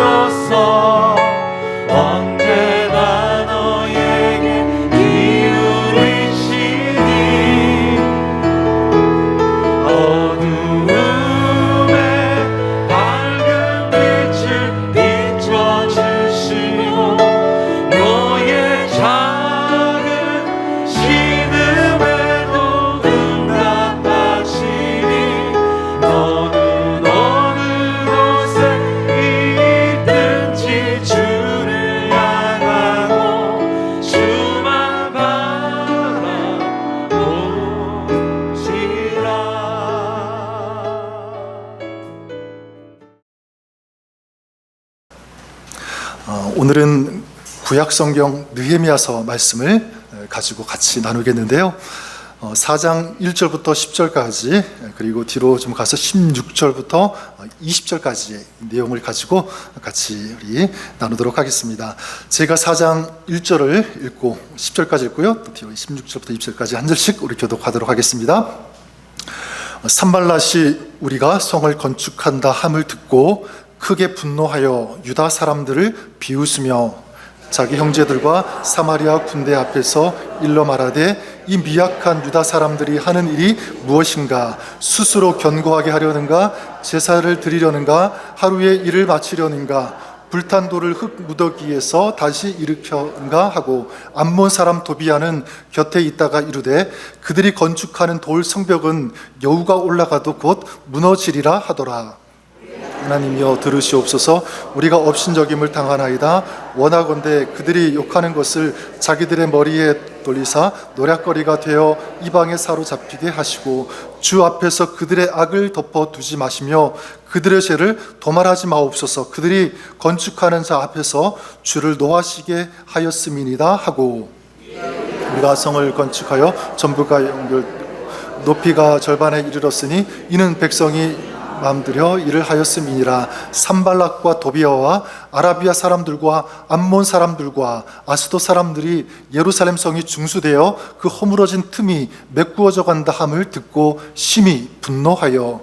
이로써 언제나 너에게 기울이시니 어두움에 밝은 빛을 비춰주시고 너의 작은 신음에도 응답하시니 너는 어느 곳에 있든지 주를 향하고 주만 바라보시라. 오늘은 구약성경 느헤미야서 말씀을 가지고 같이 나누겠는데요. 4장 1절부터 10절까지 그리고 뒤로 좀 가서 16절부터 20절까지의 내용을 가지고 같이 우리 나누도록 하겠습니다. 제가 4장 1절을 읽고 10절까지 읽고요. 또 뒤로 16절부터 20절까지 한 절씩 우리 교독하도록 하겠습니다. 산발랏이 우리가 성을 건축한다 함을 듣고 크게 분노하여 유다 사람들을 비웃으며 자기 형제들과 사마리아 군대 앞에서 일러 말하되 이 미약한 유다 사람들이 하는 일이 무엇인가? 스스로 견고하게 하려는가? 제사를 드리려는가? 하루에 일을 마치려는가? 불탄 돌을 흙 무더기에서 다시 일으켜는가 하고 암몬 사람 도비아는 곁에 있다가 이르되 그들이 건축하는 돌 성벽은 여우가 올라가도 곧 무너지리라 하더라. 하나님이여 들으시옵소서. 우리가 업신여김을 당하나이다. 원하건대 그들이 욕하는 것을 자기들의 머리에 돌리사 노략거리가 되어 이방에 사로잡히게 하시고 주 앞에서 그들의 악을 덮어두지 마시며 그들의 죄를 도말하지 마옵소서. 그들이 건축하는 자 앞에서 주를 노하시게 하였음이니이다 하고 우리가 성을 건축하여 전부가 연결 높이가 절반에 이르렀으니 이는 백성이 마음들여 일을 하였음이니라. 산발락과 도비아와 아라비아 사람들과 암몬 사람들과 아스도 사람들이 예루살렘 성이 중수되어 그 허물어진 틈이 메꾸어져 간다 함을 듣고 심히 분노하여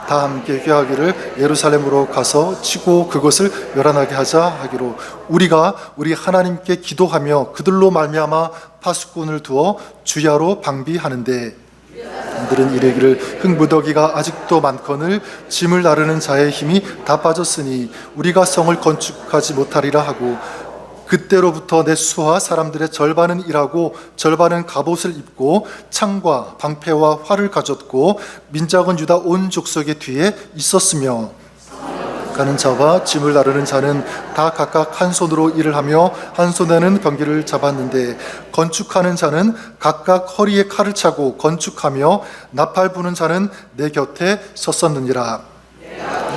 다 함께 회하기를 예루살렘으로 가서 치고 그것을 멸하게 하자 하기로 우리가 우리 하나님께 기도하며 그들로 말미암아 파수꾼을 두어 주야로 방비하는데 그들은 이르기를 흙무더기가 아직도 많거늘 짐을 나르는 자의 힘이 다 빠졌으니 우리가 성을 건축하지 못하리라 하고 그때로부터 내 수하 사람들의 절반은 일하고 절반은 갑옷을 입고 창과 방패와 활을 가졌고 민작은 유다 온 족속의 뒤에 있었으며 가는 자와 짐을 나르는 자는 다 각각 한 손으로 일을 하며 한 손에는 병기를 잡았는데 건축하는 자는 각각 허리에 칼을 차고 건축하며 나팔 부는 자는 내 곁에 섰었느니라.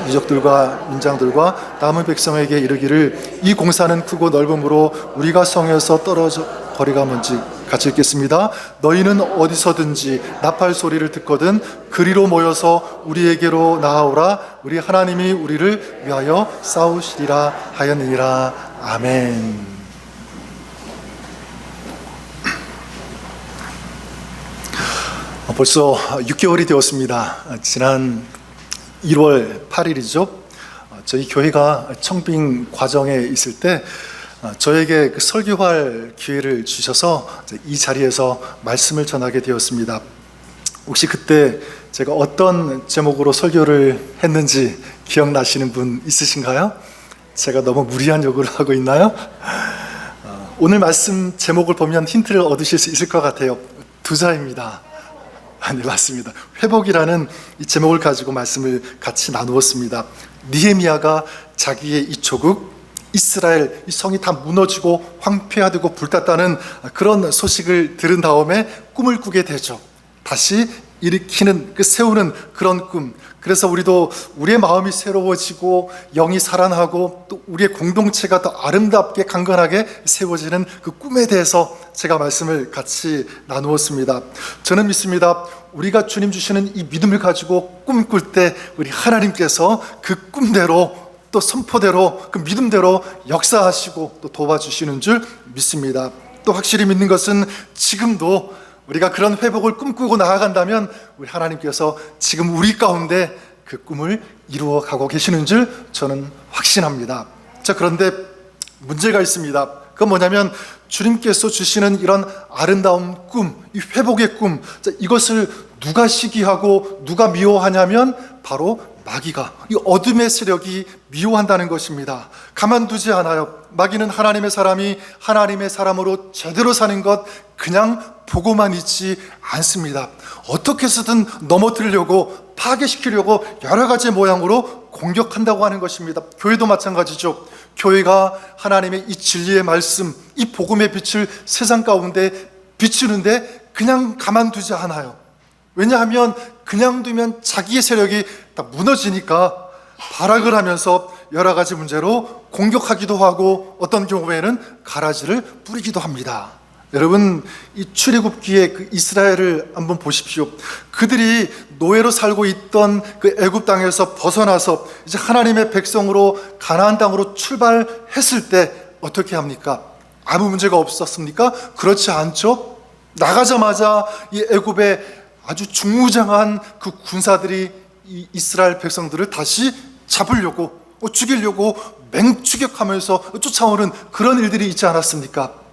이적들과 민장들과 남은 백성에게 이르기를 이 공사는 크고 넓음으로 우리가 성에서 떨어져 거리가 먼지 같이 읽겠습니다. 너희는 어디서든지 나팔 소리를 듣거든 그리로 모여서 우리에게로 나아오라. 우리 하나님이 우리를 위하여 싸우시리라 하였느니라. 아멘. 벌써 6개월이 되었습니다. 지난 1월 8일이죠. 저희 교회가 청빙 과정에 있을 때 저에게 그 설교할 기회를 주셔서 이 자리에서 말씀을 전하게 되었습니다. 혹시 그때 제가 어떤 제목으로 설교를 했는지 기억나시는 분 있으신가요? 제가 너무 무리한 요구를 하고 있나요? 오늘 말씀 제목을 보면 힌트를 얻으실 수 있을 것 같아요. 두자입니다. 네, 맞습니다. 회복이라는 이 제목을 가지고 말씀을 같이 나누었습니다. 느헤미야가 자기의 이 조국 이스라엘 이 성이 다 무너지고 황폐화되고 불탔다는 그런 소식을 들은 다음에 꿈을 꾸게 되죠. 다시 일으키는 세우는 그런 꿈. 그래서 우리도 우리의 마음이 새로워지고 영이 살아나고 또 우리의 공동체가 더 아름답게 강건하게 세워지는 그 꿈에 대해서 제가 말씀을 같이 나누었습니다. 저는 믿습니다. 우리가 주님 주시는 이 믿음을 가지고 꿈꿀 때 우리 하나님께서 그 꿈대로 또 선포대로 그 믿음대로 역사하시고 또 도와주시는 줄 믿습니다. 또 확실히 믿는 것은 지금도 우리가 그런 회복을 꿈꾸고 나아간다면 우리 하나님께서 지금 우리 가운데 그 꿈을 이루어 가고 계시는 줄 저는 확신합니다. 자, 그런데 문제가 있습니다. 그건 뭐냐면 주님께서 주시는 이런 아름다운 꿈, 이 회복의 꿈, 자, 이것을 누가 시기하고 누가 미워하냐면 바로 마귀가, 이 어둠의 세력이 미워한다는 것입니다. 가만두지 않아요. 마귀는 하나님의 사람이 하나님의 사람으로 제대로 사는 것 그냥 보고만 있지 않습니다. 어떻게 해서든 넘어뜨리려고, 파괴시키려고 여러 가지 모양으로 공격한다고 하는 것입니다. 교회도 마찬가지죠. 교회가 하나님의 이 진리의 말씀, 이 복음의 빛을 세상 가운데 비추는데 그냥 가만두지 않아요. 왜냐하면 그냥 두면 자기의 세력이 다 무너지니까 발악을 하면서 여러 가지 문제로 공격하기도 하고 어떤 경우에는 가라지를 뿌리기도 합니다. 여러분, 이 출애굽기의 그 이스라엘을 한번 보십시오. 그들이 노예로 살고 있던 그 애굽 땅에서 벗어나서 이제 하나님의 백성으로 가나안 땅으로 출발했을 때 어떻게 합니까? 아무 문제가 없었습니까? 그렇지 않죠. 나가자마자 이 애굽의 아주 중무장한 그 군사들이 이 이스라엘 백성들을 다시 잡으려고, 죽이려고 맹추격하면서 쫓아오는 그런 일들이 있지 않았습니까?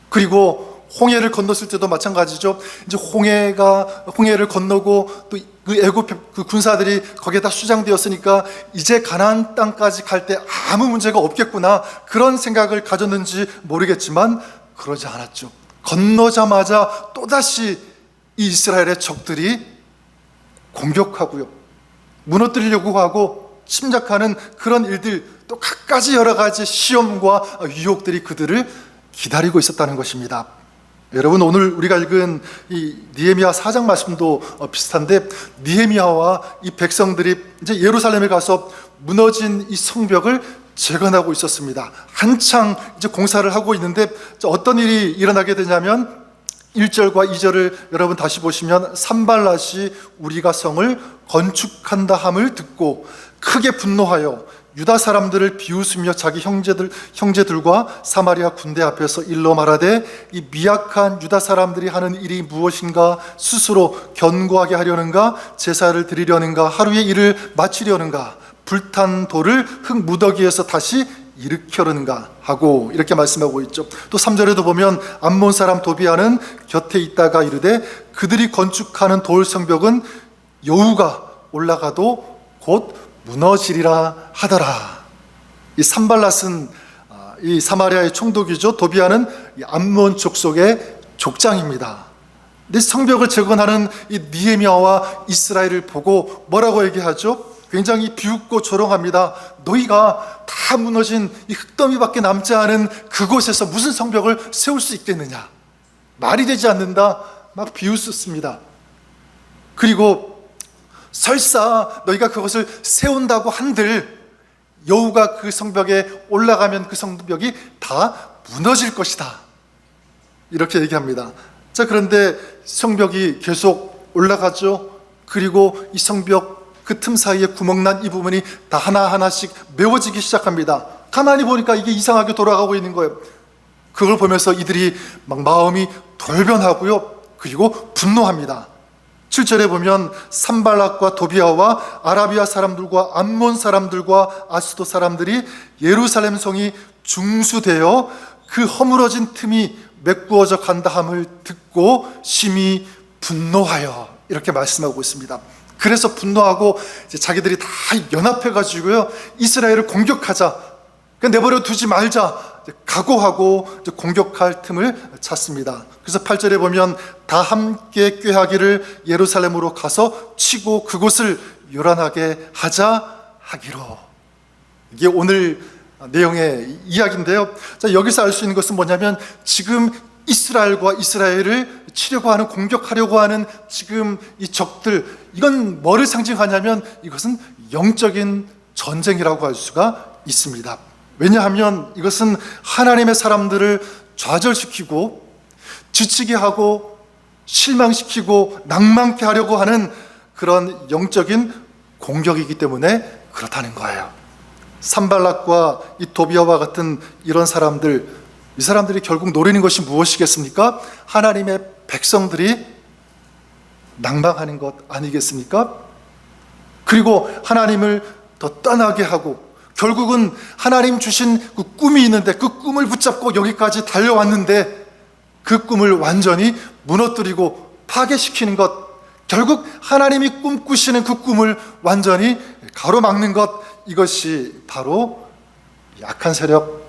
그리고 홍해를 건넜을 때도 마찬가지죠. 이제 홍해를 건너고 또 그 애굽 그 군사들이 거기에다 수장되었으니까 이제 가나안 땅까지 갈 때 아무 문제가 없겠구나, 그런 생각을 가졌는지 모르겠지만 그러지 않았죠. 건너자마자 또다시 이 이스라엘의 적들이 공격하고요, 무너뜨리려고 하고 침략하는 그런 일들, 또 갖가지 여러 가지 시험과 유혹들이 그들을 기다리고 있었다는 것입니다. 여러분, 오늘 우리가 읽은 이 느헤미야 4장 말씀도 비슷한데, 느헤미야와 이 백성들이 이제 예루살렘에 가서 무너진 이 성벽을 재건하고 있었습니다. 한창 이제 공사를 하고 있는데 어떤 일이 일어나게 되냐면 1절과 2절을 여러분 다시 보시면, 산발랏이 우리가 성을 건축한다 함을 듣고 크게 분노하여 유다 사람들을 비웃으며 자기 형제들과 사마리아 군대 앞에서 일러 말하되 이 미약한 유다 사람들이 하는 일이 무엇인가? 스스로 견고하게 하려는가? 제사를 드리려는가? 하루의 일을 마치려는가? 불탄 돌을 흙 무더기에서 다시 일으켜는가 하고 이렇게 말씀하고 있죠. 또 3절에도 보면 암몬 사람 도비아는 곁에 있다가 이르되 그들이 건축하는 돌 성벽은 여우가 올라가도 곧 무너지리라 하더라. 이 산발랏은 이 사마리아의 총독이죠. 도비아는 이 암몬 족속의 족장입니다. 근데 성벽을 재건하는 이 느헤미야와 이스라엘을 보고 뭐라고 얘기하죠? 굉장히 비웃고 조롱합니다. 너희가 다 무너진 이 흙더미밖에 남지 않은 그곳에서 무슨 성벽을 세울 수 있겠느냐? 말이 되지 않는다. 막 비웃습니다. 그리고 설사 너희가 그것을 세운다고 한들 여우가 그 성벽에 올라가면 그 성벽이 다 무너질 것이다, 이렇게 얘기합니다. 자, 그런데 성벽이 계속 올라가죠. 그리고 이 성벽 그 틈 사이에 구멍난 이 부분이 다 하나하나씩 메워지기 시작합니다. 가만히 보니까 이게 이상하게 돌아가고 있는 거예요. 그걸 보면서 이들이 막 마음이 돌변하고요, 그리고 분노합니다. 7절에 보면 산발락과 도비아와 아라비아 사람들과 암몬 사람들과 아스도 사람들이 예루살렘 성이 중수되어 그 허물어진 틈이 메꾸어져 간다 함을 듣고 심히 분노하여, 이렇게 말씀하고 있습니다. 그래서 분노하고 이제 자기들이 다 연합해가지고요, 이스라엘을 공격하자, 내버려 두지 말자 각오하고 공격할 틈을 찾습니다. 그래서 8절에 보면 다 함께 꾀하기를 예루살렘으로 가서 치고 그곳을 요란하게 하자 하기로. 이게 오늘 내용의 이야기인데요. 자, 여기서 알 수 있는 것은 뭐냐면 지금 이스라엘과 이스라엘을 치려고 하는, 공격하려고 하는 지금 이 적들, 이건 뭐를 상징하냐면 이것은 영적인 전쟁이라고 할 수가 있습니다. 왜냐하면 이것은 하나님의 사람들을 좌절시키고 지치게 하고 실망시키고 낭만케 하려고 하는 그런 영적인 공격이기 때문에 그렇다는 거예요. 산발락과 이 도비아와 같은 이런 사람들, 이 사람들이 결국 노리는 것이 무엇이겠습니까? 하나님의 백성들이 낭망하는 것 아니겠습니까? 그리고 하나님을 더 떠나게 하고 결국은 하나님 주신 그 꿈이 있는데 그 꿈을 붙잡고 여기까지 달려왔는데 그 꿈을 완전히 무너뜨리고 파괴시키는 것, 결국 하나님이 꿈꾸시는 그 꿈을 완전히 가로막는 것, 이것이 바로 악한 세력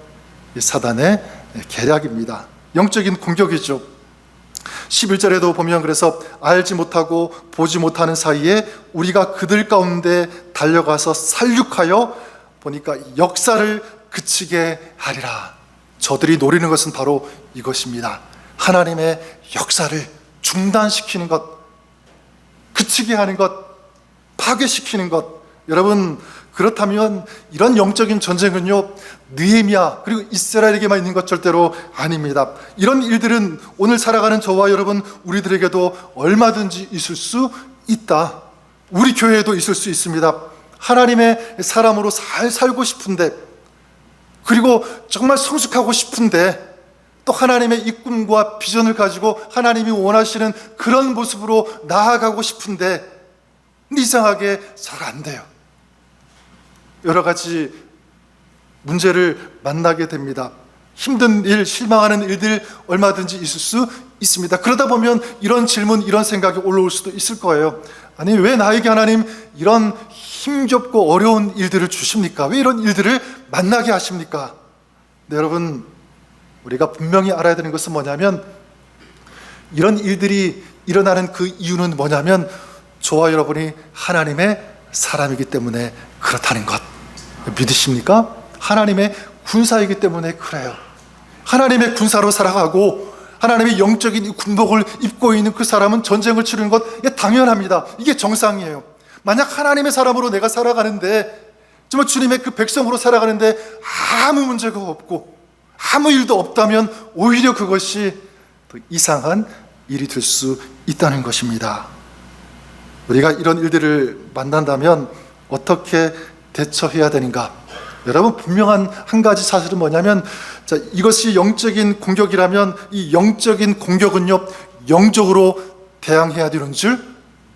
사단의 계략입니다. 영적인 공격이죠. 11절에도 보면 그래서 알지 못하고 보지 못하는 사이에 우리가 그들 가운데 달려가서 살육하여 보니까 역사를 그치게 하리라. 저들이 노리는 것은 바로 이것입니다. 하나님의 역사를 중단시키는 것, 그치게 하는 것, 파괴시키는 것. 여러분, 그렇다면 이런 영적인 전쟁은요, 느헤미야 그리고 이스라엘에게만 있는 것 절대로 아닙니다. 이런 일들은 오늘 살아가는 저와 여러분, 우리들에게도 얼마든지 있을 수 있다. 우리 교회에도 있을 수 있습니다. 하나님의 사람으로 잘 살고 싶은데, 그리고 정말 성숙하고 싶은데, 또 하나님의 이 꿈과 비전을 가지고 하나님이 원하시는 그런 모습으로 나아가고 싶은데 이상하게 잘 안 돼요. 여러 가지 문제를 만나게 됩니다. 힘든 일, 실망하는 일들 얼마든지 있을 수 있습니다. 그러다 보면 이런 질문, 이런 생각이 올라올 수도 있을 거예요. 아니, 왜 나에게 하나님 이런 힘겹고 어려운 일들을 주십니까? 왜 이런 일들을 만나게 하십니까? 네, 여러분, 우리가 분명히 알아야 되는 것은 뭐냐면, 이런 일들이 일어나는 그 이유는 뭐냐면 저와 여러분이 하나님의 사람이기 때문에 그렇다는 것. 믿으십니까? 하나님의 군사이기 때문에 그래요. 하나님의 군사로 살아가고 하나님의 영적인 군복을 입고 있는 그 사람은 전쟁을 치르는 것, 이게 당연합니다. 이게 정상이에요. 만약 하나님의 사람으로 내가 살아가는데, 정말 주님의 그 백성으로 살아가는데 아무 문제가 없고 아무 일도 없다면 오히려 그것이 더 이상한 일이 될 수 있다는 것입니다. 우리가 이런 일들을 만난다면 어떻게 대처해야 되는가? 여러분, 분명한 한 가지 사실은 뭐냐면, 자, 이것이 영적인 공격이라면 이 영적인 공격은요, 영적으로 대항해야 되는 줄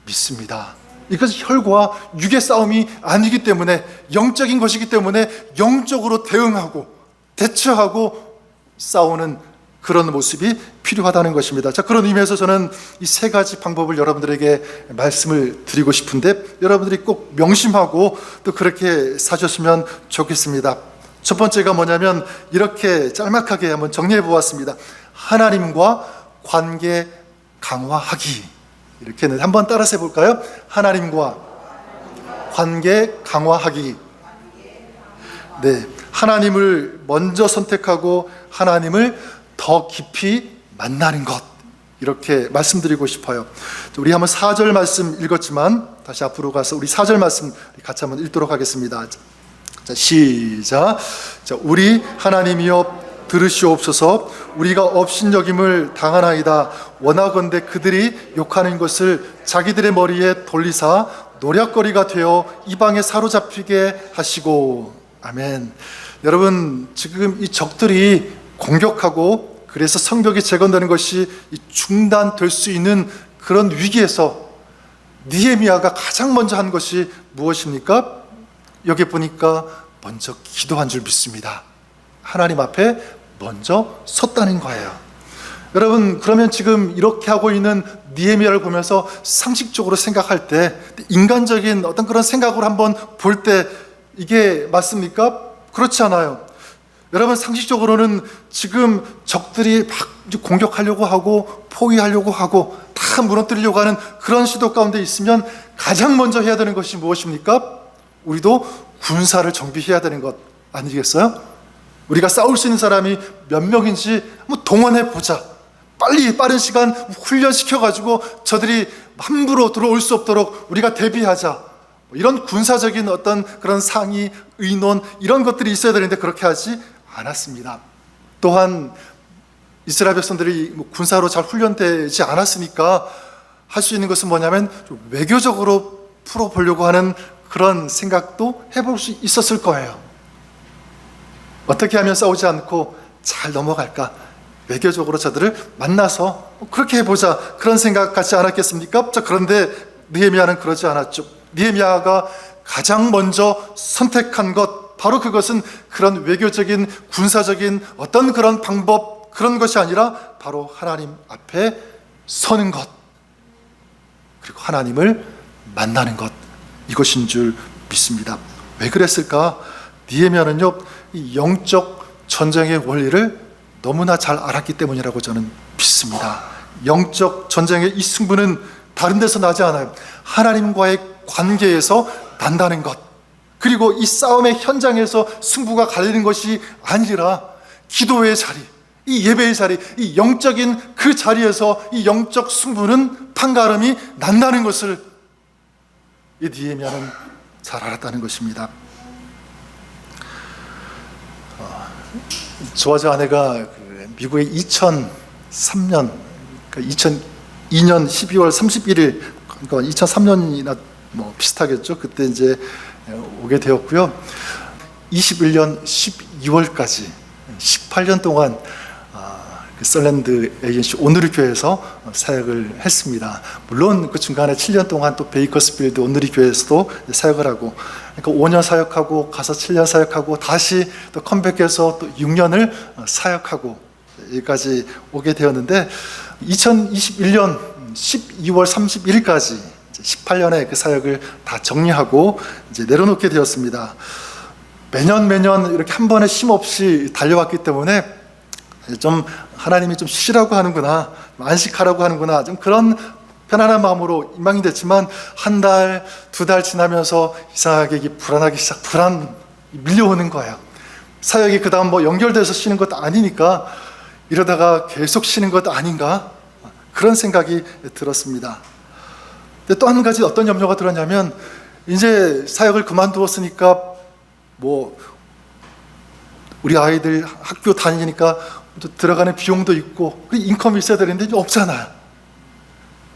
믿습니다. 이것은 혈과 육의 싸움이 아니기 때문에, 영적인 것이기 때문에 영적으로 대응하고 대처하고 싸우는 그런 모습이 필요하다는 것입니다. 자, 그런 의미에서 저는 이 세 가지 방법을 여러분들에게 말씀을 드리고 싶은데, 여러분들이 꼭 명심하고 또 그렇게 사셨으면 좋겠습니다. 첫 번째가 뭐냐면, 이렇게 짤막하게 한번 정리해 보았습니다. 하나님과 관계 강화하기. 이렇게는 한번 따라서 해볼까요? 하나님과 관계 강화하기. 네, 하나님을 먼저 선택하고 하나님을 더 깊이 만나는 것, 이렇게 말씀드리고 싶어요. 우리 한번 4절 말씀 읽었지만 다시 앞으로 가서 우리 4절 말씀 같이 한번 읽도록 하겠습니다. 자, 시작. 자, 우리 하나님이여 들으시옵소서. 우리가 업신여김을 당하나이다. 원하건대 그들이 욕하는 것을 자기들의 머리에 돌리사 노략거리가 되어 이방에 사로잡히게 하시고. 아멘. 여러분, 지금 이 적들이 공격하고 그래서 성벽이 재건되는 것이 중단될 수 있는 그런 위기에서 느헤미야가 가장 먼저 한 것이 무엇입니까? 여기 보니까 먼저 기도한 줄 믿습니다. 하나님 앞에 먼저 섰다는 거예요. 여러분, 그러면 지금 이렇게 하고 있는 느헤미야를 보면서 상식적으로 생각할 때, 인간적인 어떤 그런 생각으로 한번 볼 때 이게 맞습니까? 그렇지 않아요. 여러분, 상식적으로는 지금 적들이 막 공격하려고 하고 포위하려고 하고 다 무너뜨리려고 하는 그런 시도 가운데 있으면 가장 먼저 해야 되는 것이 무엇입니까? 우리도 군사를 정비해야 되는 것 아니겠어요? 우리가 싸울 수 있는 사람이 몇 명인지 한번 동원해 보자. 빨리 빠른 시간 훈련시켜가지고 저들이 함부로 들어올 수 없도록 우리가 대비하자. 이런 군사적인 어떤 그런 상의, 의논, 이런 것들이 있어야 되는데 그렇게 하지 않았습니다. 또한 이스라엘 백성들이 군사로 잘 훈련되지 않았으니까 할 수 있는 것은 뭐냐면 좀 외교적으로 풀어보려고 하는 그런 생각도 해볼 수 있었을 거예요. 어떻게 하면 싸우지 않고 잘 넘어갈까? 외교적으로 저들을 만나서 그렇게 해보자, 그런 생각 같지 않았겠습니까? 자, 그런데 느헤미야는 그러지 않았죠. 느헤미야가 가장 먼저 선택한 것, 바로 그것은 그런 외교적인 군사적인 어떤 그런 방법, 그런 것이 아니라 바로 하나님 앞에 서는 것, 그리고 하나님을 만나는 것, 이것인 줄 믿습니다. 왜 그랬을까? 느헤미야는요, 이 영적 전쟁의 원리를 너무나 잘 알았기 때문이라고 저는 믿습니다. 영적 전쟁의 이 승부는 다른 데서 나지 않아요. 하나님과의 관계에서 난다는 것, 그리고 이 싸움의 현장에서 승부가 갈리는 것이 아니라 기도의 자리, 이 예배의 자리, 이 영적인 그 자리에서 이 영적 승부는 판가름이 난다는 것을 이 느헤미야는 잘 알았다는 것입니다. 저와 저 아내가 미국의 2003년, 그러니까 2002년 12월 31일, 그러니까 2003년이나 뭐 비슷하겠죠. 그때 이제 오게 되었고요. 21년 12월까지 18년 동안 썰랜드 에이전시 오누리 교회에서 사역을 했습니다. 물론 그 중간에 7년 동안 또 베이커스필드 오누리 교회에서도 사역을 하고, 그러니까 5년 사역하고 가서 7년 사역하고 다시 또 컴백해서 또 6년을 사역하고 여기까지 오게 되었는데, 2021년 12월 31일까지 18년의 그 사역을 다 정리하고 이제 내려놓게 되었습니다. 매년 이렇게 한 번에 쉼 없이 달려왔기 때문에 좀 하나님이 좀 쉬라고 하는구나, 안식하라고 하는구나, 좀 그런 편안한 마음으로 임망이 됐지만, 한 달, 두 달 지나면서 이상하게 이게 불안하기 밀려오는 거예요. 사역이 그 다음 뭐 연결돼서 쉬는 것도 아니니까 이러다가 계속 쉬는 것도 아닌가, 그런 생각이 들었습니다. 근데 또 한 가지 어떤 염려가 들었냐면, 이제 사역을 그만두었으니까 뭐 우리 아이들 학교 다니니까 들어가는 비용도 있고 인컴이 있어야 되는데 이제 없잖아요.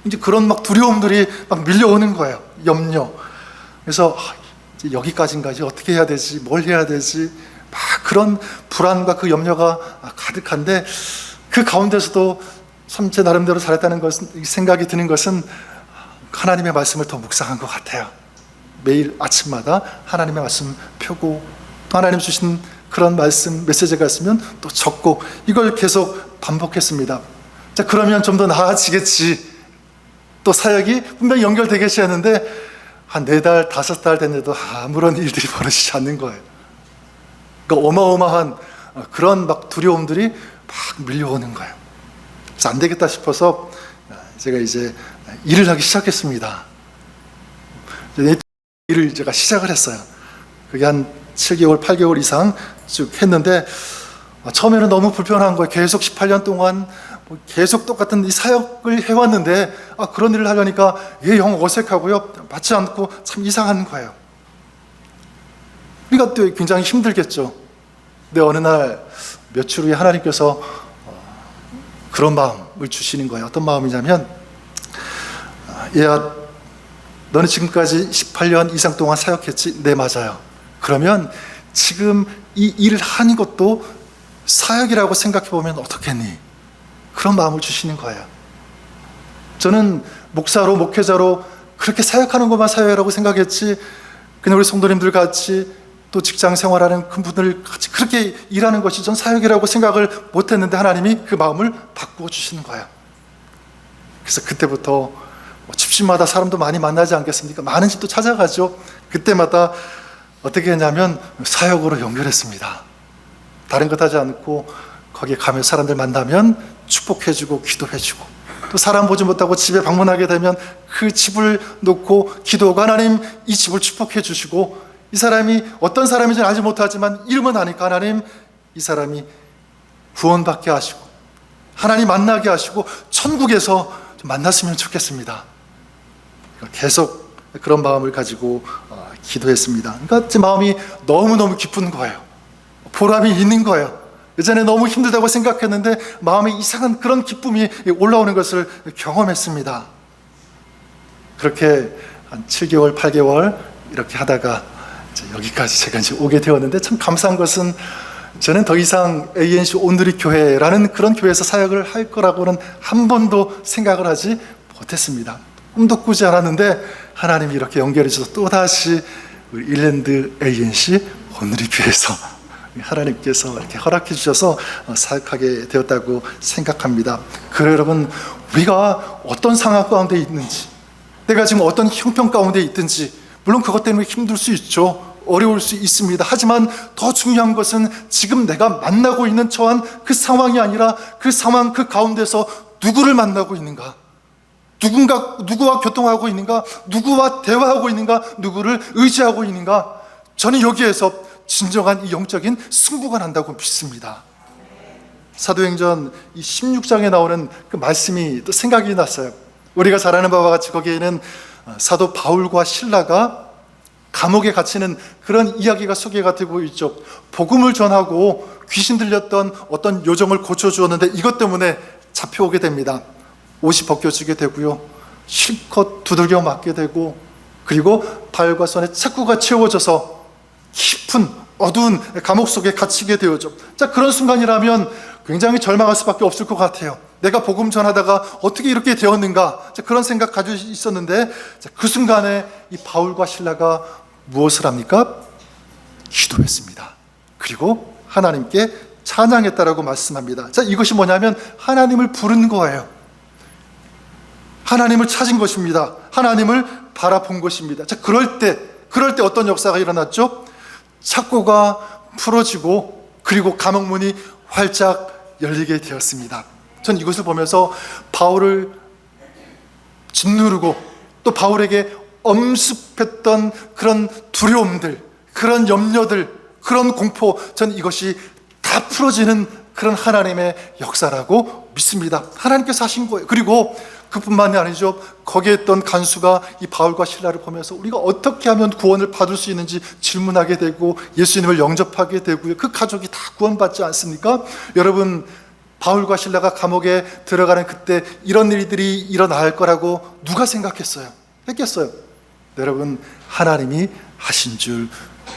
이제 그런 막 두려움들이 막 밀려오는 거예요. 염려. 그래서 이제 여기까지인가, 이제 어떻게 해야 되지, 뭘 해야 되지, 막 그런 불안과 그 염려가 가득한데, 그 가운데서도 참 제 나름대로 잘했다는 것은, 생각이 드는 것은 하나님의 말씀을 더 묵상한 것 같아요. 매일 아침마다 하나님의 말씀 펴고, 또 하나님 주신 그런 말씀, 메시지가 있으면 또 적고, 이걸 계속 반복했습니다. 자, 그러면 좀 더 나아지겠지. 또 사역이 분명히 연결되겠지 했는데, 한 4달, 5달 됐는데도 아무런 일들이 벌어지지 않는 거예요. 그러니까 어마어마한 그런 막 두려움들이 막 밀려오는 거예요. 그래서 안 되겠다 싶어서 제가 이제 일을 하기 시작했습니다. 일을 제가 시작을 했어요. 그게 한 7개월, 8개월 이상 쭉 했는데, 처음에는 너무 불편한 거예요. 계속 18년 동안 계속 똑같은 이 사역을 해왔는데, 그런 일을 하려니까 이게 영 어색하고요, 맞지 않고 참 이상한 거예요. 그러니까 또 굉장히 힘들겠죠. 근데 어느 날 며칠 후에 하나님께서 그런 마음을 주시는 거예요. 어떤 마음이냐면, 얘야, 너는 지금까지 18년 이상 동안 사역했지? 네, 맞아요. 그러면 지금 이 일을 하는 것도 사역이라고 생각해보면 어떻겠니? 그런 마음을 주시는 거예요. 저는 목사로, 목회자로 그렇게 사역하는 것만 사역이라고 생각했지, 그냥 우리 성도님들 같이 또 직장 생활하는 그분들 같이 그렇게 일하는 것이 전 사역이라고 생각을 못했는데, 하나님이 그 마음을 바꾸어 주시는 거예요. 그래서 그때부터 집집마다 사람도 많이 만나지 않겠습니까? 많은 집도 찾아가죠. 그때마다 어떻게 했냐면 사역으로 연결했습니다. 다른 것 하지 않고 거기에 가면 사람들 만나면 축복해주고 기도해주고, 또 사람 보지 못하고 집에 방문하게 되면 그 집을 놓고 기도하고, 하나님 이 집을 축복해 주시고, 이 사람이 어떤 사람인지는 알지 못하지만 이름은 아니까 하나님 이 사람이 구원받게 하시고 하나님 만나게 하시고 천국에서 좀 만났으면 좋겠습니다. 계속 그런 마음을 가지고 기도했습니다. 그러니까 제 마음이 너무너무 기쁜 거예요. 보람이 있는 거예요. 예전에 너무 힘들다고 생각했는데 마음에 이상한 그런 기쁨이 올라오는 것을 경험했습니다. 그렇게 한 7개월, 8개월 이렇게 하다가 이제 여기까지 제가 이제 오게 되었는데, 참 감사한 것은 저는 더 이상 ANC 오누리 교회라는 그런 교회에서 사역을 할 거라고는 한 번도 생각을 하지 못했습니다. 꿈도 꾸지 않았는데 하나님이 이렇게 연결해 주셔서 또다시 우리 일랜드 ANC 오늘이 비해서 하나님께서 이렇게 허락해 주셔서 사역하게 되었다고 생각합니다. 그래 여러분, 우리가 어떤 상황 가운데 있는지, 내가 지금 어떤 형편 가운데 있든지, 물론 그것 때문에 힘들 수 있죠. 어려울 수 있습니다. 하지만 더 중요한 것은 지금 내가 만나고 있는 처한 그 상황이 아니라 그 상황 그 가운데서 누구를 만나고 있는가, 누구와 교통하고 있는가, 누구와 대화하고 있는가, 누구를 의지하고 있는가. 저는 여기에서 진정한 이 영적인 승부가 난다고 믿습니다. 사도행전 이 16장에 나오는 그 말씀이 또 생각이 났어요. 우리가 잘 아는 바와 같이 거기에는 사도 바울과 실라가 감옥에 갇히는 그런 이야기가 소개가 되고 있죠. 복음을 전하고 귀신 들렸던 어떤 요정을 고쳐주었는데 이것 때문에 잡혀오게 됩니다. 옷이 벗겨지게 되고요, 실컷 두들겨 맞게 되고, 그리고 발과 손에 착구가 채워져서 깊은 어두운 감옥 속에 갇히게 되어죠. 자, 그런 순간이라면 굉장히 절망할 수밖에 없을 것 같아요. 내가 복음 전하다가 어떻게 이렇게 되었는가, 자, 그런 생각 가지고 있었는데, 자, 그 순간에 이 바울과 실라가 무엇을 합니까? 기도했습니다. 그리고 하나님께 찬양했다라고 말씀합니다. 자, 이것이 뭐냐면 하나님을 부른 거예요. 하나님을 찾은 것입니다. 하나님을 바라본 것입니다. 자, 그럴 때 어떤 역사가 일어났죠? 착고가 풀어지고, 그리고 감옥문이 활짝 열리게 되었습니다. 전 이것을 보면서 바울을 짓누르고 또 바울에게 엄습했던 그런 두려움들, 그런 염려들, 그런 공포, 전 이것이 다 풀어지는 그런 하나님의 역사라고 믿습니다. 하나님께서 하신 거예요. 그리고 그뿐만이 아니죠. 거기에 있던 간수가 이 바울과 실라를 보면서 우리가 어떻게 하면 구원을 받을 수 있는지 질문하게 되고 예수님을 영접하게 되고요. 그 가족이 다 구원받지 않습니까? 여러분, 바울과 실라가 감옥에 들어가는 그때 이런 일들이 일어날 거라고 누가 생각했어요? 했겠어요? 여러분, 하나님이 하신 줄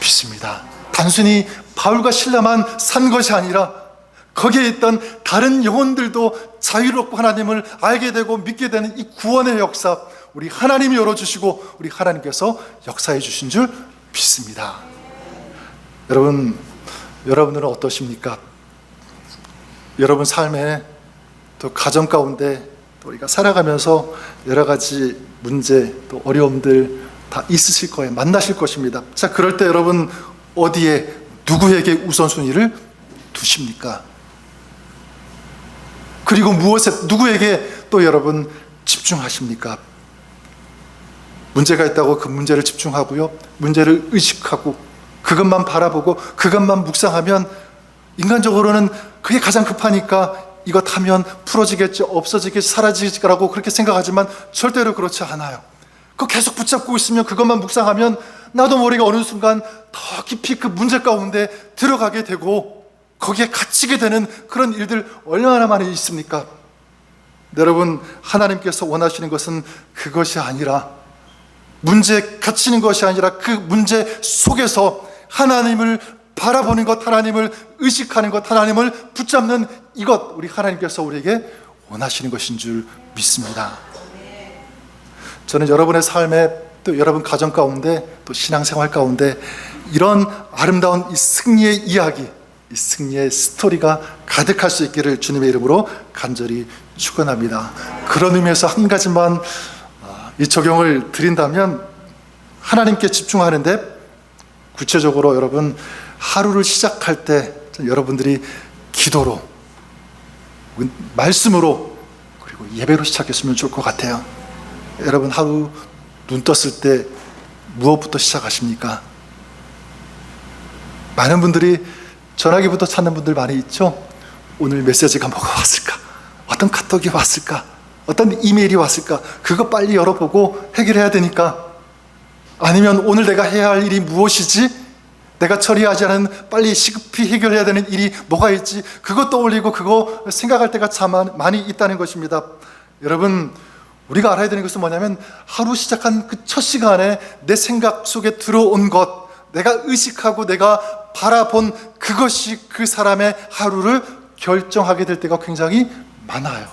믿습니다. 단순히 바울과 실라만 산 것이 아니라 거기에 있던 다른 영혼들도 자유롭고 하나님을 알게 되고 믿게 되는 이 구원의 역사, 우리 하나님이 열어주시고 우리 하나님께서 역사해 주신 줄 믿습니다. 여러분, 여러분들은 어떠십니까? 여러분 삶에 또 가정 가운데 또 우리가 살아가면서 여러 가지 문제 또 어려움들 다 있으실 거예요. 만나실 것입니다. 자, 그럴 때 여러분 어디에 누구에게 우선순위를 두십니까? 그리고 무엇에 누구에게 또 여러분 집중하십니까? 문제가 있다고 그 문제를 집중하고요, 문제를 의식하고 그것만 바라보고 그것만 묵상하면 인간적으로는 그게 가장 급하니까 이것 하면 풀어지겠지, 없어지겠지, 사라지겠지라고 그렇게 생각하지만 절대로 그렇지 않아요. 그거 계속 붙잡고 있으면, 그것만 묵상하면 나도 모르게 어느 순간 더 깊이 그 문제 가운데 들어가게 되고 거기에 갇히게 되는 그런 일들 얼마나 많이 있습니까? 여러분, 하나님께서 원하시는 것은 그것이 아니라, 문제에 갇히는 것이 아니라 그 문제 속에서 하나님을 바라보는 것, 하나님을 의식하는 것, 하나님을 붙잡는 이것, 우리 하나님께서 우리에게 원하시는 것인 줄 믿습니다. 저는 여러분의 삶에, 또 여러분 가정 가운데, 또 신앙생활 가운데 이런 아름다운 이 승리의 이야기, 이 승리의 스토리가 가득할 수 있기를 주님의 이름으로 간절히 축원합니다. 그런 의미에서 한 가지만 이 적용을 드린다면, 하나님께 집중하는데 구체적으로 여러분 하루를 시작할 때 여러분들이 기도로, 말씀으로, 그리고 예배로 시작했으면 좋을 것 같아요. 여러분 하루 눈 떴을 때 무엇부터 시작하십니까? 많은 분들이 전화기부터 찾는 분들 많이 있죠? 오늘 메시지가 뭐가 왔을까? 어떤 카톡이 왔을까? 어떤 이메일이 왔을까? 그거 빨리 열어보고 해결해야 되니까. 아니면 오늘 내가 해야 할 일이 무엇이지? 내가 처리하지 않은 빨리 시급히 해결해야 되는 일이 뭐가 있지? 그거 떠올리고 그거 생각할 때가 참 많이 있다는 것입니다. 여러분, 우리가 알아야 되는 것은 뭐냐면, 하루 시작한 그 첫 시간에 내 생각 속에 들어온 것, 내가 의식하고 내가 바라본 그것이 그 사람의 하루를 결정하게 될 때가 굉장히 많아요.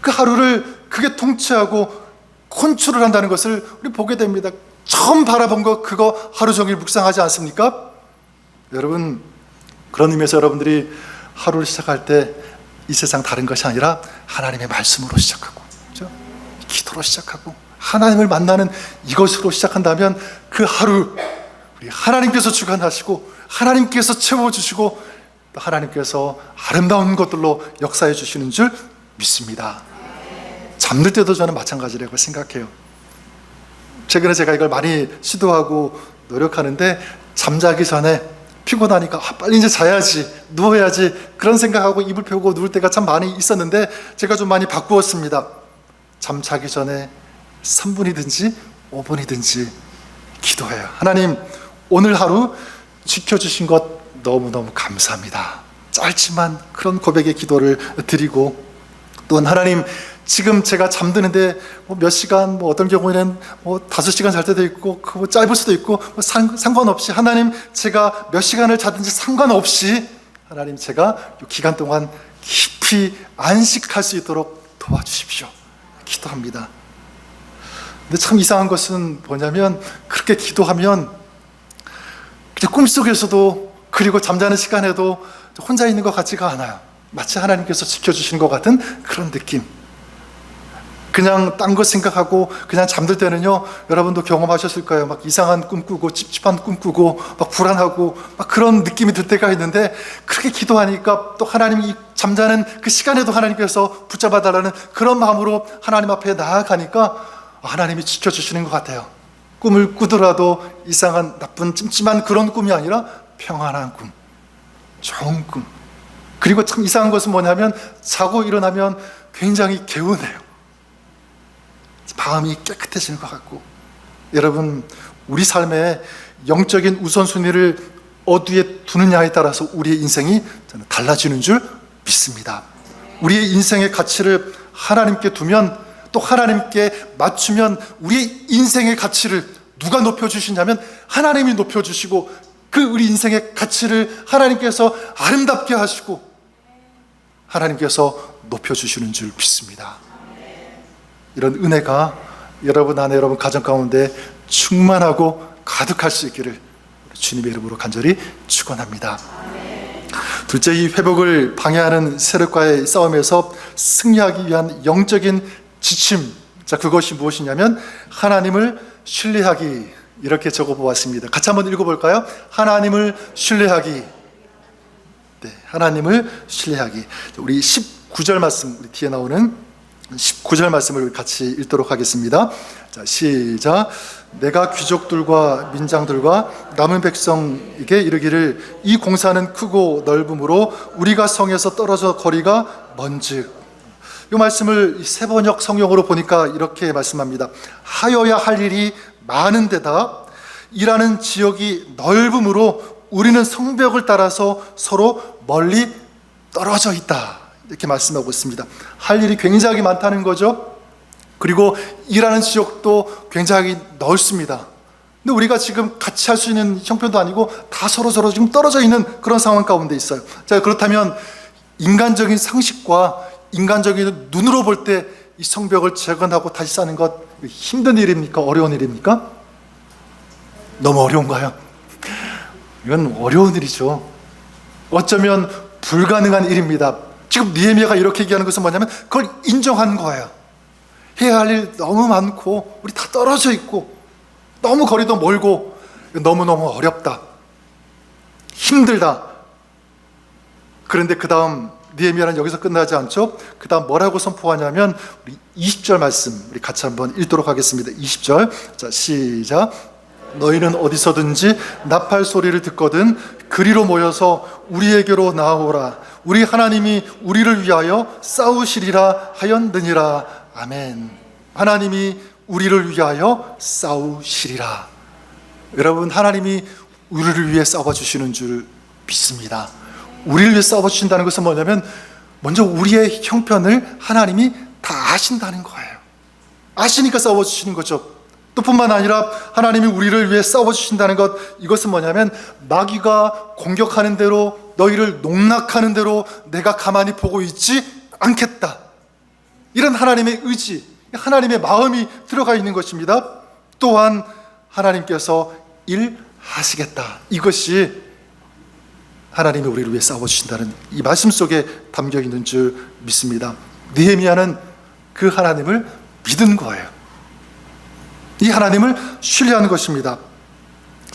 그 하루를 그게 통치하고 컨트롤 한다는 것을 우리 보게 됩니다. 처음 바라본 거 그거 하루 종일 묵상하지 않습니까? 여러분, 그런 의미에서 여러분들이 하루를 시작할 때 이 세상 다른 것이 아니라 하나님의 말씀으로 시작하고, 그렇죠? 기도로 시작하고 하나님을 만나는 이것으로 시작한다면 그 하루 우리 하나님께서 주관하시고 하나님께서 채워주시고 또 하나님께서 아름다운 것들로 역사해 주시는 줄 믿습니다. 잠들 때도 저는 마찬가지라고 생각해요. 최근에 제가 이걸 많이 시도하고 노력하는데, 잠자기 전에 피곤하니까 빨리 이제 자야지, 누워야지 그런 생각하고 이불 펴고 누울 때가 참 많이 있었는데, 제가 좀 많이 바꾸었습니다. 잠자기 전에 3분이든지 5분이든지 기도해요. 하나님, 오늘 하루 지켜주신 것 너무너무 감사합니다. 짧지만 그런 고백의 기도를 드리고, 또한 하나님, 지금 제가 잠드는데 몇 시간, 어떤 경우에는 5시간 잘 때도 있고 짧을 수도 있고 상관없이, 하나님, 제가 몇 시간을 자든지 상관없이 하나님, 제가 이 기간 동안 깊이 안식할 수 있도록 도와주십시오. 기도합니다. 근데 참 이상한 것은 뭐냐면, 그렇게 기도하면 그냥 꿈속에서도, 그리고 잠자는 시간에도 혼자 있는 것 같지가 않아요. 마치 하나님께서 지켜주시는 것 같은 그런 느낌. 그냥 딴 거 생각하고 그냥 잠들 때는요, 여러분도 경험하셨을 거예요. 막 이상한 꿈 꾸고 찝찝한 꿈 꾸고 막 불안하고 막 그런 느낌이 들 때가 있는데, 그렇게 기도하니까 또 하나님이 잠자는 그 시간에도 하나님께서 붙잡아 달라는 그런 마음으로 하나님 앞에 나아가니까 하나님이 지켜주시는 것 같아요. 꿈을 꾸더라도 이상한 나쁜 찜찜한 그런 꿈이 아니라 평안한 꿈, 좋은 꿈. 그리고 참 이상한 것은 뭐냐면, 자고 일어나면 굉장히 개운해요. 마음이 깨끗해지는 것 같고. 여러분, 우리 삶의 영적인 우선순위를 어디에 두느냐에 따라서 우리의 인생이 저는 달라지는 줄 믿습니다. 우리의 인생의 가치를 하나님께 두면, 또 하나님께 맞추면, 우리의 인생의 가치를 누가 높여주시냐면 하나님이 높여주시고, 그 우리 인생의 가치를 하나님께서 아름답게 하시고 하나님께서 높여주시는 줄 믿습니다. 이런 은혜가 여러분 안에, 여러분 가정 가운데 충만하고 가득할 수 있기를 주님의 이름으로 간절히 축원합니다. 둘째, 이 회복을 방해하는 세력과의 싸움에서 승리하기 위한 영적인 지침, 그것이 무엇이냐면 하나님을 신뢰하기. 이렇게 적어보았습니다. 같이 한번 읽어볼까요? 하나님을 신뢰하기. 네, 하나님을 신뢰하기. 우리 19절 말씀, 우리 뒤에 나오는 19절 말씀을 같이 읽도록 하겠습니다. 자, 시작. 내가 귀족들과 민장들과 남은 백성에게 이르기를, 이 공사는 크고 넓음으로 우리가 성에서 떨어져 거리가 먼즉. 이 말씀을 세번역 성경으로 보니까 이렇게 말씀합니다. 하여야 할 일이 많은 데다 일하는 지역이 넓음으로 우리는 성벽을 따라서 서로 멀리 떨어져 있다. 이렇게 말씀하고 있습니다. 할 일이 굉장히 많다는 거죠. 그리고 일하는 지역도 굉장히 넓습니다. 근데 우리가 지금 같이 할 수 있는 형편도 아니고 다 서로 지금 떨어져 있는 그런 상황 가운데 있어요. 자, 그렇다면 인간적인 상식과 인간적인 눈으로 볼 때 이 성벽을 재건하고 다시 쌓는 것 힘든 일입니까? 어려운 일입니까? 너무 어려운가요? 이건 어려운 일이죠. 어쩌면 불가능한 일입니다. 지금 느헤미야가 이렇게 얘기하는 것은 뭐냐면 그걸 인정한 거예요. 해야 할 일 너무 많고 우리 다 떨어져 있고 너무 거리도 멀고 너무너무 어렵다, 힘들다. 그런데 그 다음 느헤미야는 여기서 끝나지 않죠. 그 다음 뭐라고 선포하냐면 우리 20절 말씀 우리 같이 한번 읽도록 하겠습니다. 20절. 자, 시작. 너희는 어디서든지 나팔 소리를 듣거든 그리로 모여서 우리에게로 나아오라. 우리 하나님이 우리를 위하여 싸우시리라 하였느니라. 아멘. 하나님이 우리를 위하여 싸우시리라. 여러분, 하나님이 우리를 위해 싸워주시는 줄 믿습니다. 우리를 위해 싸워주신다는 것은 뭐냐면 먼저 우리의 형편을 하나님이 다 아신다는 거예요. 아시니까 싸워주시는 거죠. 또 뿐만 아니라 하나님이 우리를 위해 싸워주신다는 것, 이것은 뭐냐면 마귀가 공격하는 대로, 너희를 농락하는 대로 내가 가만히 보고 있지 않겠다. 이런 하나님의 의지, 하나님의 마음이 들어가 있는 것입니다. 또한 하나님께서 일하시겠다. 이것이 하나님이 우리를 위해 싸워주신다는 이 말씀 속에 담겨 있는 줄 믿습니다. 느헤미야는 그 하나님을 믿은 거예요. 이 하나님을 신뢰하는 것입니다.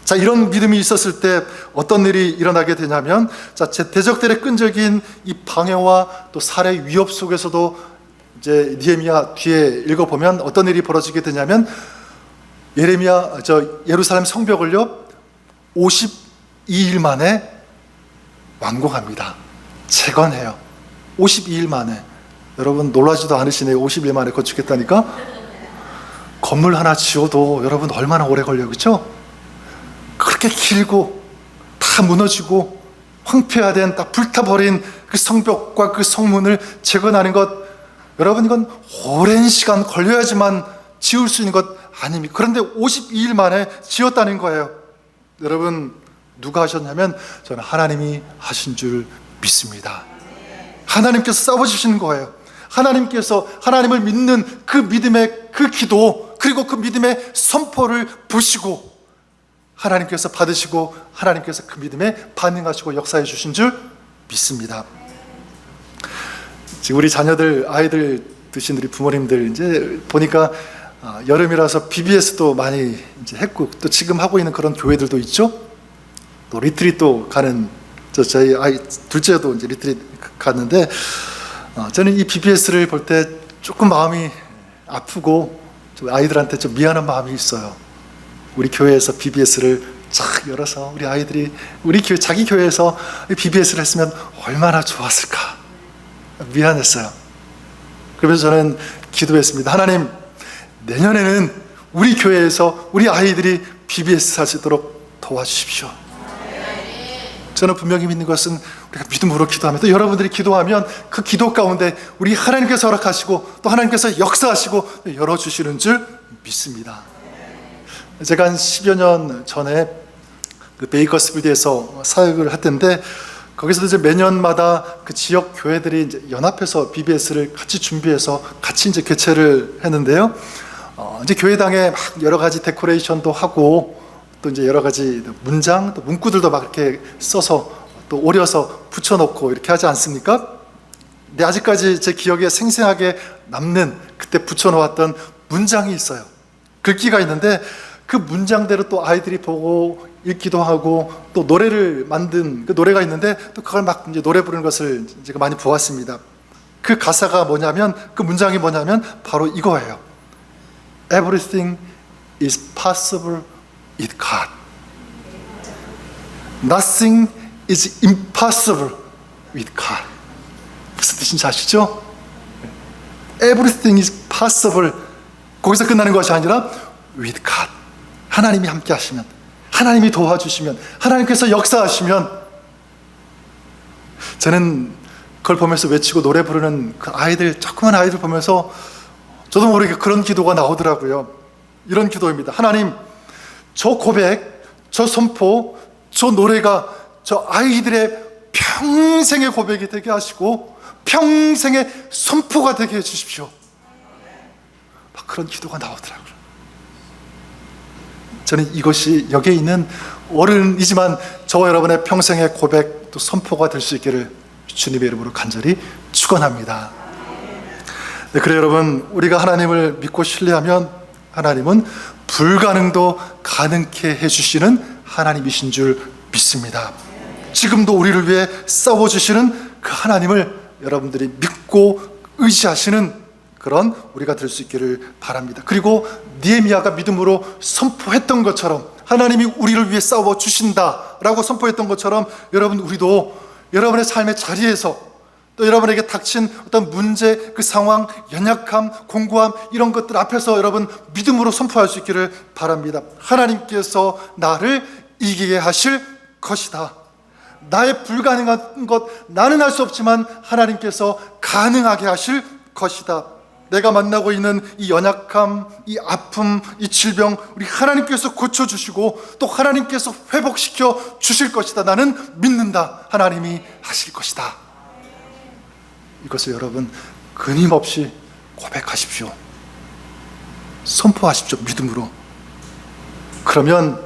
자, 이런 믿음이 있었을 때 어떤 일이 일어나게 되냐면, 자, 대적들의 끈적인 이 방해와 또 살해 위협 속에서도 이제 느헤미야 뒤에 읽어보면 어떤 일이 벌어지게 되냐면, 예루살렘 성벽을요 52일 만에 완공합니다. 재건해요. 52일 만에. 여러분 놀라지도 않으시네요. 50일 만에 건축했다니까. 건물 하나 지어도 여러분 얼마나 오래 걸려요, 그렇죠? 그렇게 길고 다 무너지고 황폐화된, 다 불타버린 그 성벽과 그 성문을 재건하는 것, 여러분 이건 오랜 시간 걸려야지만 지을 수 있는 것 아닙니까? 그런데 52일 만에 지었다는 거예요. 여러분 누가 하셨냐면 저는 하나님이 하신 줄 믿습니다. 하나님께서 싸워주시는 거예요. 하나님께서 하나님을 믿는 그 믿음의 그 기도, 그리고 그 믿음의 선포를 보시고 하나님께서 받으시고 하나님께서 그 믿음에 반응하시고 역사해 주신 줄 믿습니다. 지금 우리 자녀들, 아이들 드신 우리 부모님들 이제 보니까 여름이라서 BBS도 많이 이제 했고, 또 지금 하고 있는 그런 교회들도 있죠. 또 리트릿도 가는, 저희 아이 둘째도 이제 리트릿 갔는데, 저는 이 BBS를 볼 때 조금 마음이 아프고 좀 아이들한테 좀 미안한 마음이 있어요. 우리 교회에서 BBS를 쫙 열어서 우리 아이들이 우리 교회, 자기 교회에서 BBS를 했으면 얼마나 좋았을까. 미안했어요. 그래서 저는 기도했습니다. 하나님, 내년에는 우리 교회에서 우리 아이들이 BBS 할 수 있도록 도와주십시오. 저는 분명히 믿는 것은 우리가 믿음으로 기도하면, 또 여러분들이 기도하면 그 기도 가운데 우리 하나님께서 허락하시고 또 하나님께서 역사하시고 열어주시는 줄 믿습니다. 제가 한 10여 년 전에 그 베이커스필드에서 사역을 했던데, 거기서도 이제 매년마다 그 지역 교회들이 이제 연합해서 BBS를 같이 준비해서 같이 이제 개최를 했는데요. 이제 교회당에 막 여러 가지 데코레이션도 하고 또 이제 여러 가지 문장, 또 문구들도 막 이렇게 써서 또 오려서 붙여놓고 이렇게 하지 않습니까? 근데 아직까지 제 기억에 생생하게 남는 그때 붙여놓았던 문장이 있어요. 글귀가 있는데 그 문장대로 또 아이들이 보고 읽기도 하고 또 노래를 만든 그 노래가 있는데 또 그걸 막 이제 노래 부르는 것을 제가 많이 보았습니다. 그 가사가 뭐냐면, 그 문장이 뭐냐면 바로 이거예요. Everything is possible with God. Nothing is impossible with God. 무슨 뜻인지 아시죠? Everything is possible. 거기서 끝나는 것이 아니라 with God. 하나님이 함께 하시면, 하나님이 도와주시면, 하나님께서 역사하시면, 저는 그걸 보면서 외치고 노래 부르는 그 아이들, 조그만 아이들 보면서 저도 모르게 그런 기도가 나오더라고요. 이런 기도입니다. 하나님, 저 고백, 저 선포, 저 노래가 저 아이들의 평생의 고백이 되게 하시고 평생의 선포가 되게 해주십시오. 막 그런 기도가 나오더라고요. 저는 이것이 여기에 있는 어른이지만 저와 여러분의 평생의 고백 또 선포가 될 수 있기를 주님의 이름으로 간절히 축원합니다. 네, 그래 여러분, 우리가 하나님을 믿고 신뢰하면 하나님은 불가능도 가능케 해주시는 하나님이신 줄 믿습니다. 지금도 우리를 위해 싸워주시는 그 하나님을 여러분들이 믿고 의지하시는 그런 우리가 될 수 있기를 바랍니다. 그리고 느헤미야가 믿음으로 선포했던 것처럼, 하나님이 우리를 위해 싸워주신다라고 선포했던 것처럼, 여러분 우리도 여러분의 삶의 자리에서 또 여러분에게 닥친 어떤 문제, 그 상황, 연약함, 공고함, 이런 것들 앞에서 여러분 믿음으로 선포할 수 있기를 바랍니다. 하나님께서 나를 이기게 하실 것이다. 나의 불가능한 것, 나는 할 수 없지만 하나님께서 가능하게 하실 것이다. 내가 만나고 있는 이 연약함, 이 아픔, 이 질병, 우리 하나님께서 고쳐주시고 또 하나님께서 회복시켜 주실 것이다. 나는 믿는다. 하나님이 하실 것이다. 이것을 여러분 끊임없이 고백하십시오. 선포하십시오. 믿음으로. 그러면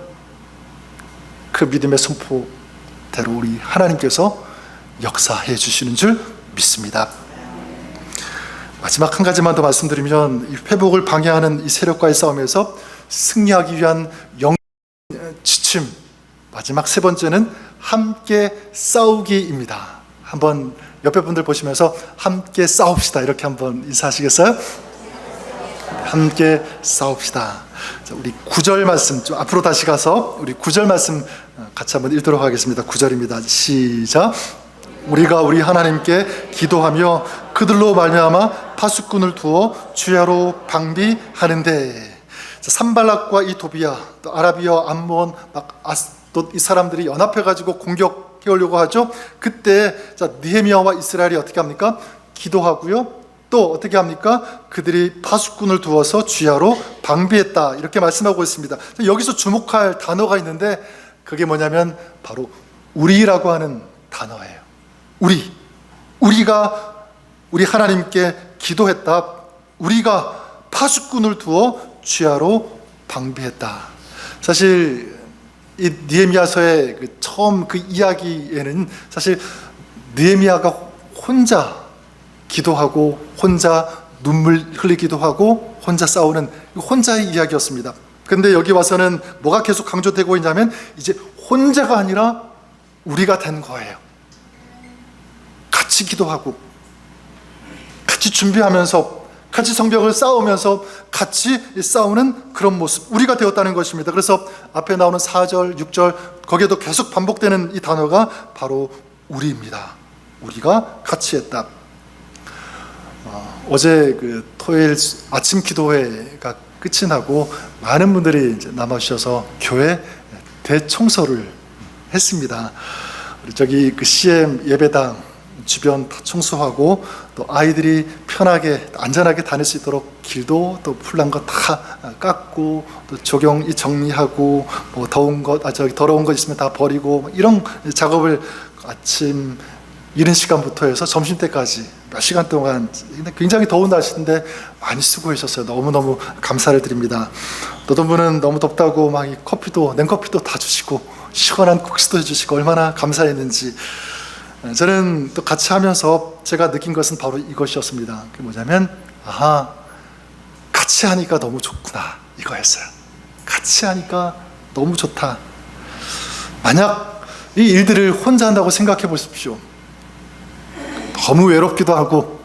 그 믿음의 선포대로 우리 하나님께서 역사해 주시는 줄 믿습니다. 마지막 한 가지만 더 말씀드리면, 이 회복을 방해하는 이 세력과의 싸움에서 승리하기 위한 지침, 마지막 세 번째는 함께 싸우기입니다. 한번 옆에 분들 보시면서 함께 싸웁시다 이렇게 한번 인사하시겠어요? 함께 싸웁시다. 자, 우리 9절 말씀 좀 앞으로 다시 가서 우리 9절 말씀 같이 한번 읽도록 하겠습니다. 9절입니다. 시작. 우리가 우리 하나님께 기도하며 그들로 말미암아 파수꾼을 두어 주야로 방비하는데, 산발락과 이 도비야, 또 아라비아, 암몬, 막 또 이 사람들이 연합해 가지고 공격해 오려고 하죠. 그때 느헤미야와 이스라엘이 어떻게 합니까? 기도하고요. 또 어떻게 합니까? 그들이 파수꾼을 두어서 주야로 방비했다 이렇게 말씀하고 있습니다. 여기서 주목할 단어가 있는데 그게 뭐냐면 바로 우리라고 하는 단어예요. 우리가 우리 하나님께 기도했다. 우리가 파수꾼을 두어 주야로 방비했다. 사실 이 느헤미야서의 처음 그 이야기에는 사실 느헤미야가 혼자 기도하고 혼자 눈물 흘리기도 하고 혼자 싸우는 혼자의 이야기였습니다. 그런데 여기 와서는 뭐가 계속 강조되고 있냐면 이제 혼자가 아니라 우리가 된 거예요. 같이 기도하고 같이 준비하면서 같이 성벽을 쌓으면서 같이 싸우는 그런 모습, 우리가 되었다는 것입니다. 그래서 앞에 나오는 4절, 6절 거기에도 계속 반복되는 이 단어가 바로 우리입니다. 우리가 같이 했다. 어제 그 토요일 아침 기도회가 끝이 나고 많은 분들이 이제 남아주셔서 교회 대청소를 했습니다. 저기 그 CM 예배당 주변 다 청소하고 또 아이들이 편하게 안전하게 다닐 수 있도록 길도 또 풀난 거 다 깎고 또 조경 정리하고 뭐 더러운 거 있으면 다 버리고 이런 작업을 아침 이른 시간부터 해서 점심 때까지 몇 시간 동안 굉장히 더운 날씨인데 많이 수고하셨어요. 너무너무 감사를 드립니다. 어떤 분은 너무 덥다고 막 냉커피도 다 주시고 시원한 국수도 해주시고 얼마나 감사했는지. 저는 또 같이 하면서 제가 느낀 것은 바로 이것이었습니다. 그게 뭐냐면 같이 하니까 너무 좋구나 이거였어요. 같이 하니까 너무 좋다. 만약 이 일들을 혼자 한다고 생각해 보십시오. 너무 외롭기도 하고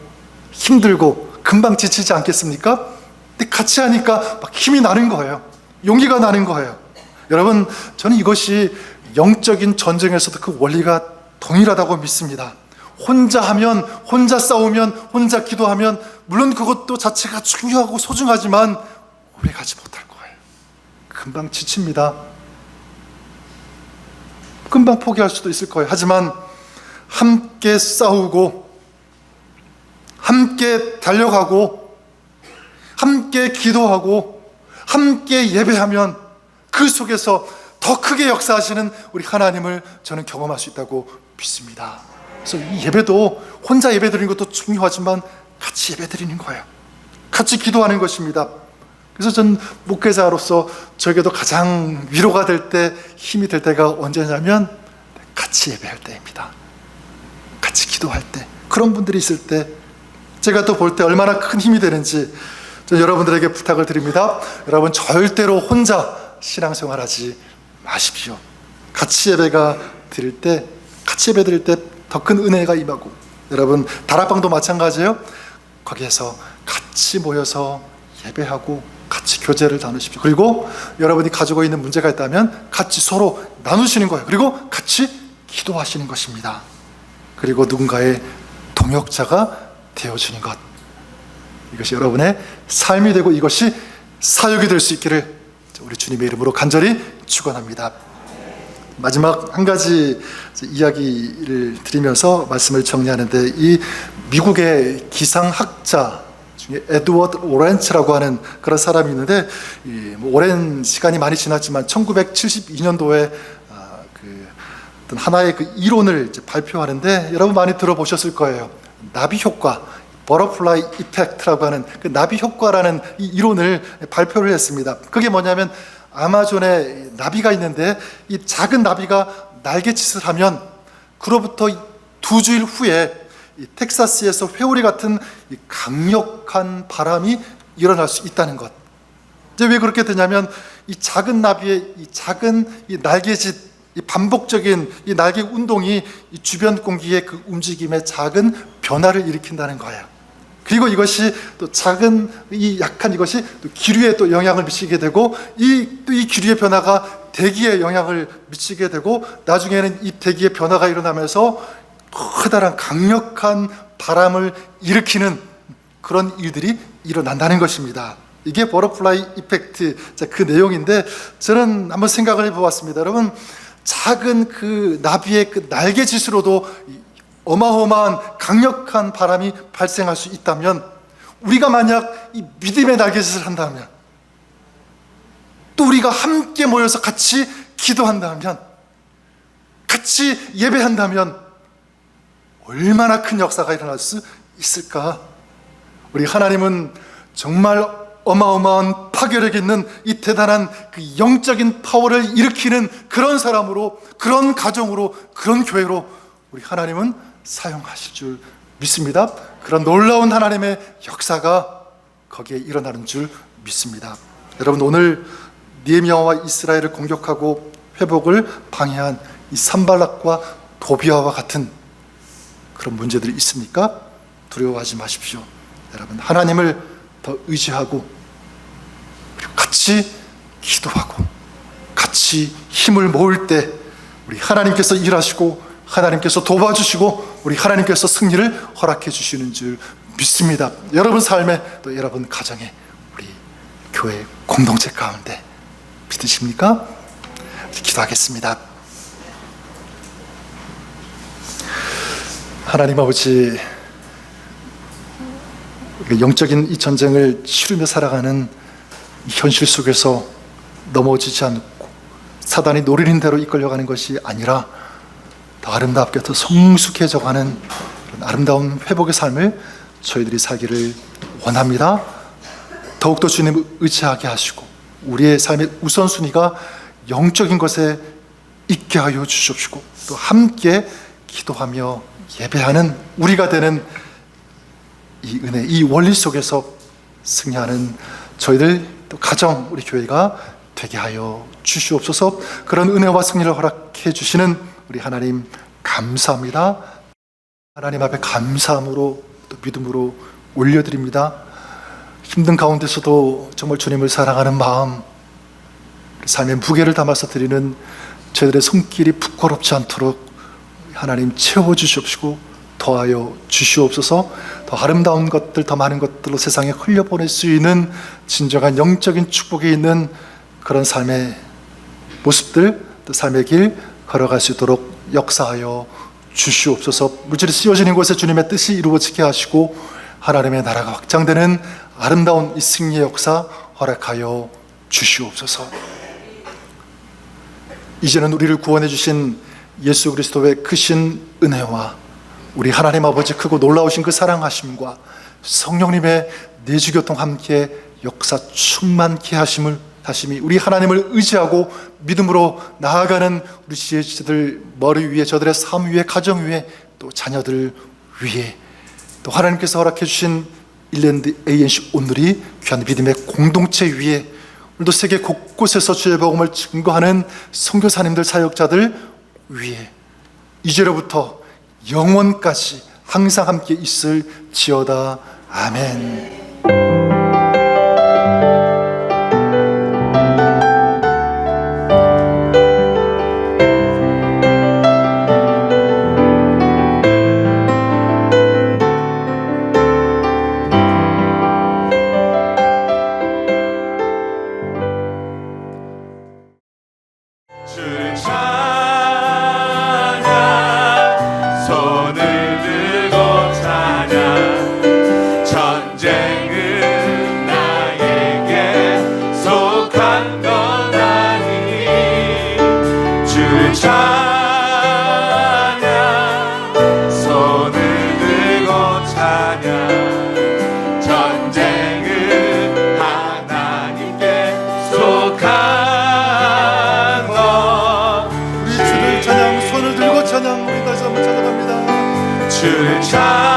힘들고 금방 지치지 않겠습니까? 근데 같이 하니까 막 힘이 나는 거예요. 용기가 나는 거예요. 여러분, 저는 이것이 영적인 전쟁에서도 그 원리가 동일하다고 믿습니다. 혼자 하면, 혼자 싸우면, 혼자 기도하면 물론 그것도 자체가 중요하고 소중하지만 오래 가지 못할 거예요. 금방 지칩니다. 금방 포기할 수도 있을 거예요. 하지만 함께 싸우고 함께 달려가고 함께 기도하고 함께 예배하면 그 속에서 더 크게 역사하시는 우리 하나님을 저는 경험할 수 있다고 믿습니다. 그래서 이 예배도 혼자 예배드리는 것도 중요하지만 같이 예배드리는 거예요. 같이 기도하는 것입니다. 그래서 전 목회자로서 저에게도 가장 위로가 될 때, 힘이 될 때가 언제냐면 같이 예배할 때입니다. 같이 기도할 때, 그런 분들이 있을 때 제가 또 볼 때 얼마나 큰 힘이 되는지 저 여러분들에게 부탁을 드립니다. 여러분 절대로 혼자 신앙생활하지 마십시오. 같이 예배가 드릴 때, 같이 예배 드릴 때 더 큰 은혜가 임하고, 여러분 다락방도 마찬가지예요. 거기에서 같이 모여서 예배하고 같이 교제를 나누십시오. 그리고 여러분이 가지고 있는 문제가 있다면 같이 서로 나누시는 거예요. 그리고 같이 기도하시는 것입니다. 그리고 누군가의 동역자가 되어주는 것, 이것이 여러분의 삶이 되고 이것이 사역이 될 수 있기를 우리 주님의 이름으로 간절히 축원합니다. 마지막 한 가지 이야기를 드리면서 말씀을 정리하는데, 이 미국의 기상학자 중에 에드워드 로렌츠라고 하는 그런 사람이 있는데, 오랜 시간이 많이 지났지만 1972년도에 어떤 하나의 그 이론을 이제 발표하는데, 여러분 많이 들어보셨을 거예요. 나비 효과, 버터플라이 이펙트라고 하는 그 나비 효과라는 이 이론을 발표를 했습니다. 그게 뭐냐면 아마존에 나비가 있는데 이 작은 나비가 날갯짓을 하면 그로부터 2주일 후에 이 텍사스에서 회오리 같은 이 강력한 바람이 일어날 수 있다는 것. 이제 왜 그렇게 되냐면 이 작은 나비의 이 작은 이 날갯짓, 이 반복적인 이 날개 운동이 이 주변 공기의 그 움직임에 작은 변화를 일으킨다는 거예요. 그리고 이것이 또 작은 이 약한 이것이 또 기류에 또 영향을 미치게 되고 이 기류의 변화가 대기에 영향을 미치게 되고 나중에는 이 대기의 변화가 일어나면서 커다란 강력한 바람을 일으키는 그런 일들이 일어난다는 것입니다. 이게 버터플라이 이펙트, 그 내용인데 저는 한번 생각을 해보았습니다. 여러분, 작은 그 나비의 그 날개짓으로도 어마어마한 강력한 바람이 발생할 수 있다면, 우리가 만약 이 믿음의 날개짓을 한다면, 또 우리가 함께 모여서 같이 기도한다면, 같이 예배한다면 얼마나 큰 역사가 일어날 수 있을까? 우리 하나님은 정말 어마어마한 파괴력 있는 이 대단한 그 영적인 파워를 일으키는 그런 사람으로, 그런 가정으로, 그런 교회로 우리 하나님은 사용하실 줄 믿습니다. 그런 놀라운 하나님의 역사가 거기에 일어나는 줄 믿습니다. 여러분, 오늘 느헤미야와 이스라엘을 공격하고 회복을 방해한 이 산발락과 도비아와 같은 그런 문제들이 있습니까? 두려워하지 마십시오. 여러분, 하나님을 더 의지하고 그리고 같이 기도하고 같이 힘을 모을 때 우리 하나님께서 일하시고 하나님께서 도와주시고 우리 하나님께서 승리를 허락해 주시는 줄 믿습니다. 여러분 삶에, 또 여러분 가정에, 우리 교회 공동체 가운데 믿으십니까? 기도하겠습니다. 하나님 아버지, 영적인 이 전쟁을 치르며 살아가는 이 현실 속에서 넘어지지 않고 사단이 노리는 대로 이끌려가는 것이 아니라 더 아름답게, 더 성숙해져가는 그런 아름다운 회복의 삶을 저희들이 살기를 원합니다. 더욱더 주님을 의지하게 하시고 우리의 삶의 우선순위가 영적인 것에 있게 하여 주시옵시고, 또 함께 기도하며 예배하는 우리가 되는 이 은혜, 이 원리 속에서 승리하는 저희들, 또 가정, 우리 교회가 되게 하여 주시옵소서. 그런 은혜와 승리를 허락해 주시는 우리 하나님 감사합니다. 하나님 앞에 감사함으로 또 믿음으로 올려드립니다. 힘든 가운데서도 정말 주님을 사랑하는 마음, 삶의 무게를 담아서 드리는 저희들의 손길이 부끄럽지 않도록 하나님 채워주시옵시고 더하여 주시옵소서. 더 아름다운 것들, 더 많은 것들로 세상에 흘려보낼 수 있는 진정한 영적인 축복이 있는 그런 삶의 모습들, 또 삶의 길 걸어갈 수 있도록 역사하여 주시옵소서. 물질이 씌워지는 곳에 주님의 뜻이 이루어지게 하시고 하나님의 나라가 확장되는 아름다운 이 승리의 역사 허락하여 주시옵소서. 이제는 우리를 구원해 주신 예수 그리스도의 크신 은혜와 우리 하나님 아버지 크고 놀라우신 그 사랑하심과 성령님의 내주교통 함께 역사 충만케 하심이 우리 하나님을 의지하고 믿음으로 나아가는 우리 지혜자들 머리 위에, 저들의 삶 위에, 가정 위에, 또 자녀들 위에, 또 하나님께서 허락해 주신 일랜드 ANC 오늘이 귀한 믿음의 공동체 위에, 오늘도 세계 곳곳에서 주의 복음을 증거하는 선교사님들, 사역자들 위에 이제로부터 영원까지 항상 함께 있을지어다. 아멘. 주를 찬양, 손을 들고 찬양. 전쟁은 나에게 속한 건 아니니 주를 찬양, 손을 들고 찬양. 전쟁은 하나님께 속한 주를 찬양하리